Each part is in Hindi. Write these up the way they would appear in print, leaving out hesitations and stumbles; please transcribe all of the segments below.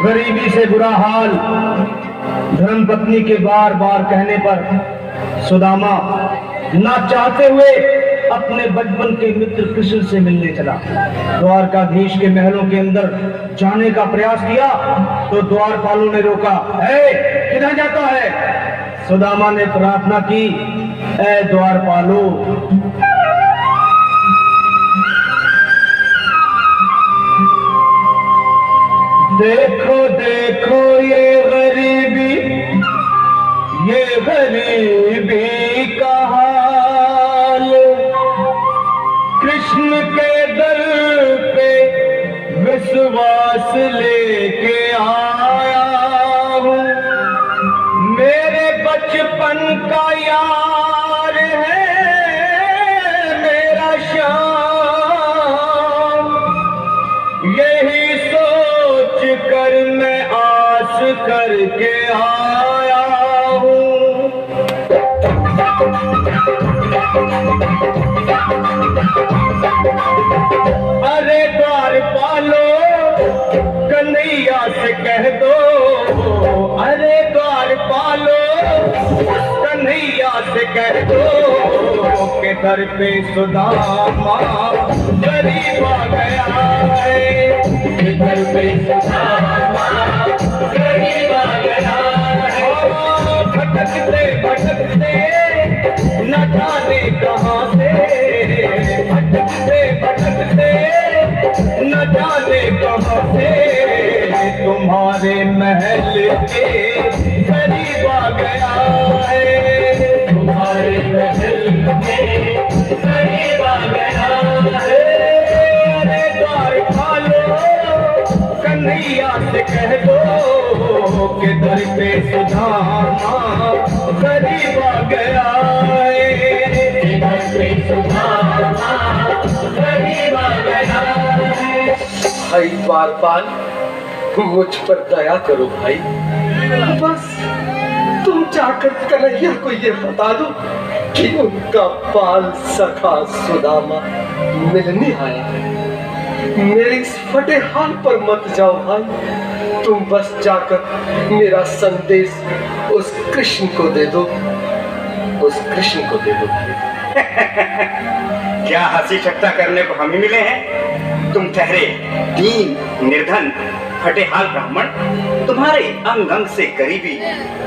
गरीबी से बुरा हाल धर्मपत्नी के बार बार कहने पर सुदामा ना चाहते हुए अपने बचपन के मित्र कृष्ण से मिलने चला। द्वारकाधीश के महलों के अंदर जाने का प्रयास किया तो द्वारपालों ने रोका। किधर जाता है? सुदामा ने प्रार्थना की, ऐ द्वारपालो, देखो देखो ये गरीबी का हाल, कृष्ण के दर पे विश्वास लेके आया हूँ। मेरे बचपन का यार है मेरा श्याम, यही सोच कर मैं आस करके आया हूँ। अरे द्वारपालो, कन्हैया से कह दो, अरे द्वारपालो, कन्हैया से कह दो के दर पे सुदामा गरीब आ गया है, के दर पे सुदामा गरीब आ गया है। भटकते भटकते न जाने कहाँ से, भटकते भटकते न जाने कहाँ से तुम्हारे महल के करीब आ गया है, तुम्हारे महल के करीब आ गया है। अरे द्वारपालो, कन्हैया से कह दो के दर पे सुदामा करीब आ गया है, के दर पे सुदामा करीब आ गया है। भाई द्वारपाल, मुझ पर दया करो भाई, बस तुम जाकर कन्हैया को ये बता दो कि उनका बाल सखा सुदामा मिलने आया है। मेरे इस फटे हाल पर मत जाओ भाई, तुम बस जाकर मेरा संदेश उस कृष्ण को दे दो, उस कृष्ण को दे दो भाई। क्या हंसी ठट्टा करने को हम ही मिले हैं? तुम ठहरे दीन निर्धन फटे हाल ब्राह्मण, तुम्हारे अंग अंग से गरीबी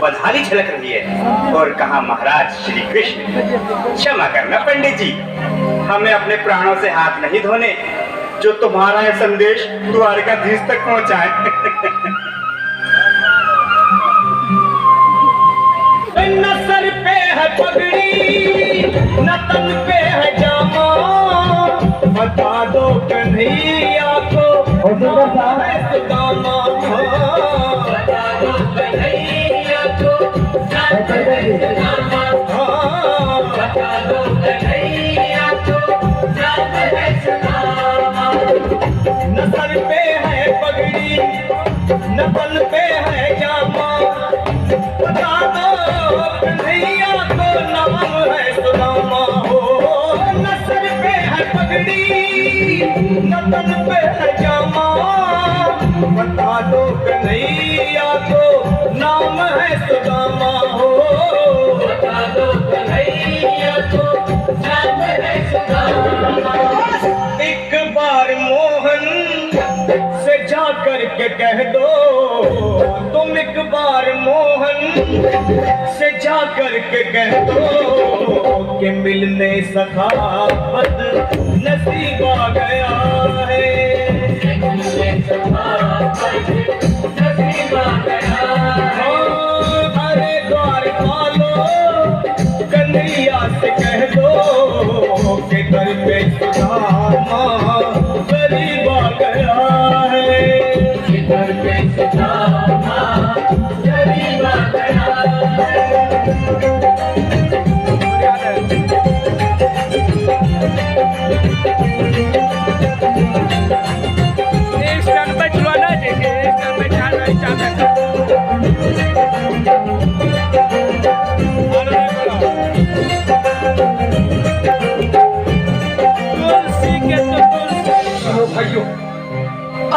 बदहाली झलक रही है। और कहा महाराज श्री कृष्ण? क्षमा करना पंडित जी, हमें अपने प्राणों से हाथ नहीं धोने जो तुम्हारा यह संदेश द्वारकाधीश तक पहुंचाए। न सर पे है पगड़ी न तन पे है जामा, बता दो कन्हैया को नाम है सुदामा, बता दो कन्हैया को नाम है सुदामा, बता दो कन्हैया को नाम है सुदामा। न सर पे है पगड़ी न तन पे है जामा, बता दो कन्हैया को नाम है सुदामा। हो न सर पे है पगड़ी न तन पे है जामा, बता दो कन्हैया को नाम है सुदामा। हो बता दो कन्हैया को नाम है सुदामा। एक बार मोहन से जा करके कह दो, तुम एक बार मोहन से जा करके कह दो कि मिलने सखावत नसीब आ गया है, मिलने सखावत नसीब आ गया है। अरे द्वारपालो, कन्हैया से कह दो कि दर पे सुदामा गरीब आ गया है, कि दर पे सुदामा गरीब आ गया है। इस टर्न पे चलवाना चाहिए, इस टर्न पे ध्यान नहीं चाहता।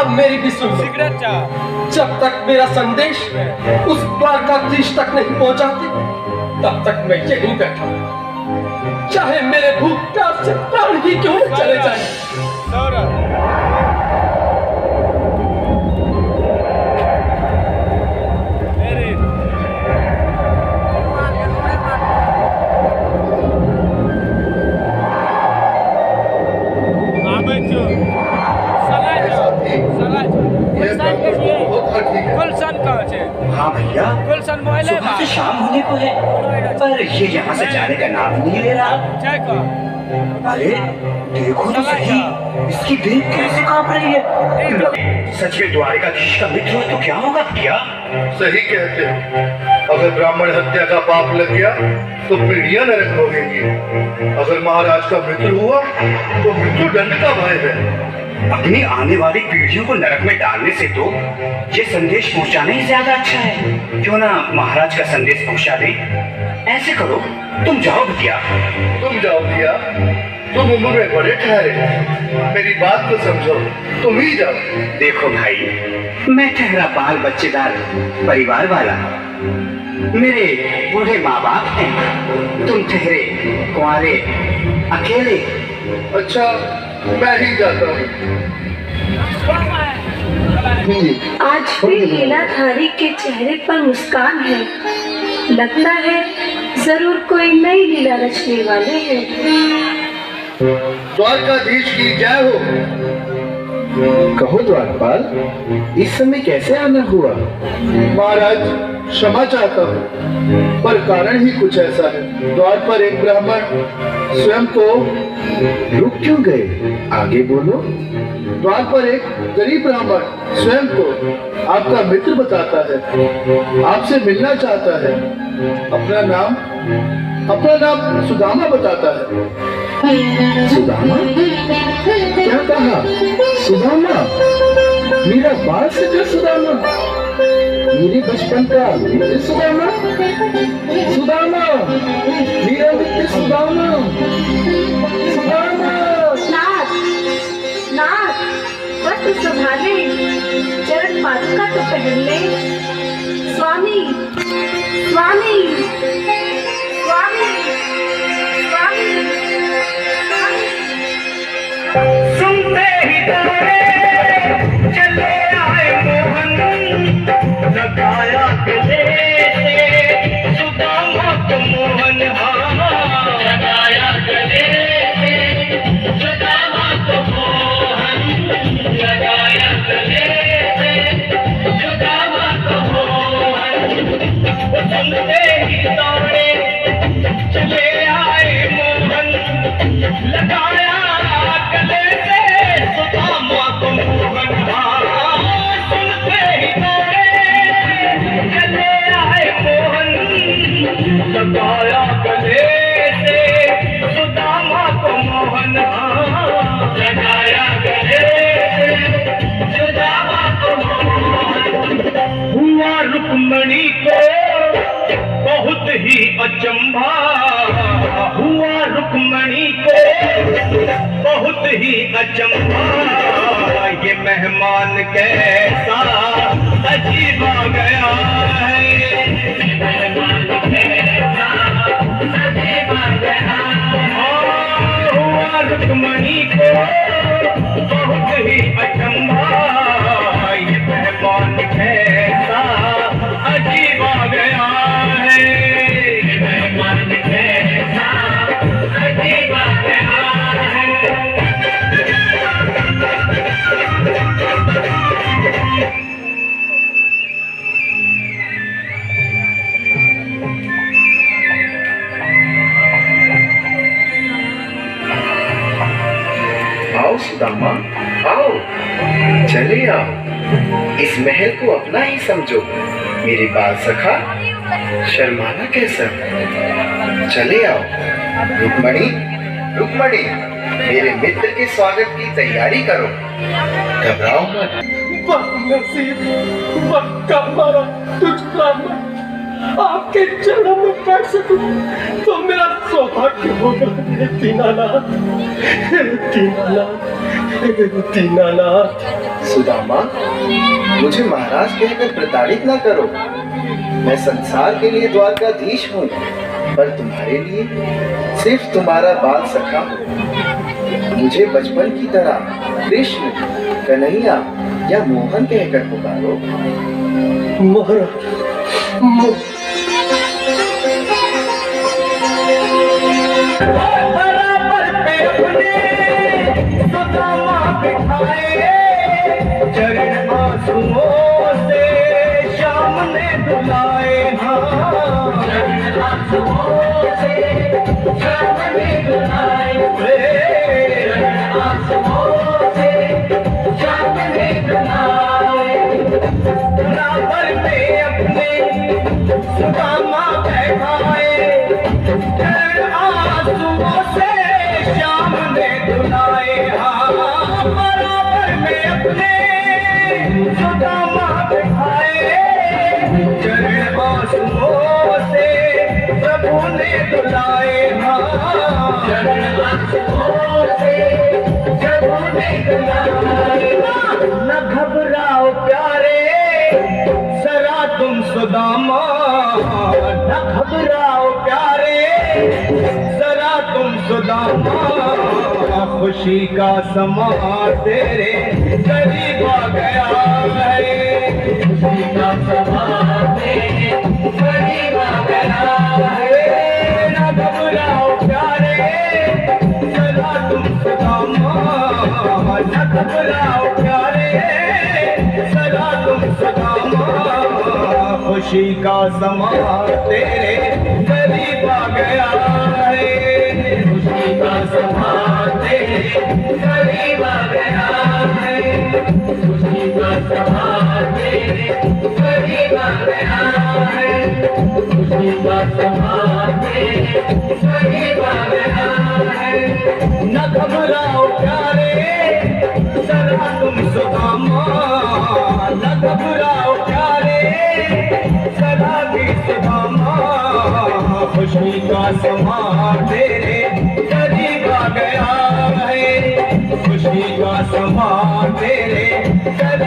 अब मेरी भी सुन लो। सिगरेट चाह। जब तक मेरा संदेश उस द्वारकाधीश तक नहीं पहुंचाते तब तक मैं यहीं बैठा हूं। चाहे मेरे भूख प्यास से प्राण ही क्यों न चले जाए। गुलशन कहाँ छे? हाँ भैया, गुलशन मोबाइल है सुबह से शाम होने को है, पर ये यहाँ से जाने का नाम ही नहीं ले रहा। चाय का अरे देखो तो सही, इसकी देह कैसे कांप रही है। सच में द्वारिकाधीश का मित्र हो तो क्या होगा भैया? सही कहते हो। अगर ब्राह्मण हत्या का पाप लग गया तो पीढ़ियां नरक भोगेंगी। अगर महाराज का मृत्यु हुआ तो मृत्यु दंड का भय है। अपनी आने वाली पीढ़ियों को नरक में डालने से तो ये संदेश पहुंचाना ही ज्यादा अच्छा है। क्यों ना महाराज का संदेश पहुंचा दे। ऐसे करो, तुम जाओ भैया। तुम जाओ भैया, तुम उम्र में बड़े ठहरे, मेरी बात को समझो, तुम ही जाओ। देखो भाई, मैं ठहरा बाल बच्चेदार परिवार वाला, मेरे बूढ़े माँ बाप हैं, तुम ठहरे कुंवारे अकेले। अच्छा, मैं ही जाता हूँ। आज भी लीलाधारी के चेहरे पर मुस्कान है। लगता है जरूर कोई नई लीला रचने वाले हैं। द्वारकाधीश की जय हो। कहो द्वारपाल, इस समय कैसे आना हुआ? महाराज, क्षमा चाहता हूँ, पर कारण ही कुछ ऐसा है। द्वार पर एक ब्राह्मण स्वयं को रुक क्यों गए? आगे बोलो। द्वार पर एक गरीब ब्राह्मण स्वयं को आपका मित्र बताता है, आपसे मिलना चाहता है। अपना नाम सुदामा बताता है। सुदामा? क्या कहा? सुदामा? मेरा बाल सजा सुदामा? मेरे बचपन का मित्र सुदामा? सुदामा, मेरा मित्र सुदामा? सुदामा! नाथ, वस्त्र संभाले, चरण पादुका तो पहन ले। स्वामी, स्वामी, स्वामी, स्वामी, स्वामी। सुनते ही तारे चले आए मोहन, लगाया गले से सुदामा को मोहन। लगाया गले से सुदामा को मोहन, लगाया गले से सुदामा को मोहन। सुनते ही तारे चले आए मोहन, लगाया गले से सुदामा को मोहन। सुनते ही तारे चले आए मोहन, लगाया गले से सुदामा को मोहन। लगाया गले से सुदामा को मोहन। हुआ रुक्मणी को बहुत ही अचंभा, हुआ रुक्मणी को बहुत ही अचंभा। ये मेहमान कैसा अजीब आ गया है, ये मेहमान कैसा अजीब आ गया है। हुआ रुक्मणी को बहुत ही अचंभा, ये मेहमान कैसा अजीब आ गया है, ये मेहमान कैसा अजीब आ गया है। आओ सुदामा, आओ, चले आओ। इस महल को अपना ही समझो। मेरे बाल सखा, शर्माना कैसा? चले आओ। रुक्मणी, रुक्मणी, मेरे मित्र के स्वागत की तैयारी करो। घबराओ मत। नसीब वक्त हमारा तुझ ब्राह्मण आपके चरणों में बैठ सकूं तो मेरा सौभाग्य होगा। दीनानाथ, दीनानाथ, दीनानाथ। सुदामा, मुझे महाराज कहकर प्रताड़ित ना करो। मैं संसार के लिए द्वारकाधीश हूँ, पर तुम्हारे लिए सिर्फ तुम्हारा बाल सखा हूँ। मुझे बचपन की तरह कृष्ण, कन्हैया या मोहन कहकर पुकारो। बराबर पे अपने सुदामा बिठाए, चरण आंसुओं से श्याम ने धुलाए। चरण आंसुओं से श्याम ने धुलाए, चरण आंसुओं से श्याम ने धुलाए। बराबर पे अपने सुदामा बैठाए, चरण आंसुओं से श्याम ने धुलाए। बराबर में अपने सुदामा बैठाए, चरण आंसुओं से प्रभु ने धुलाए। चरण आंसुओं से प्रभु ने धुलाए। न घबराओ प्यारे जरा तुम सुदामा, न घबराओ प्यारे जरा तुम सुदामा। खुशी का समा तेरे करीब आ गया है, खुशी का समा तेरे करीब आ गया है। न घबराओ प्यारे जरा तुम सुदामा, न घबराओ प्यारे जरा तुम सुदामा। खुशी का समा तेरे करीब आ गया है, खुशी का समा तेरे करीब आ गया है, खुशी का समा तेरे करीब आ गया है, खुशी का समा तेरे करीब आ गया है। न घबराओ प्यारे जरा तुम सुदामा, न घबराओ प्यारे सदा भी सुदामा। खुशी का समा तेरे करीब आ गया है, खुशी का समा तेरे करीब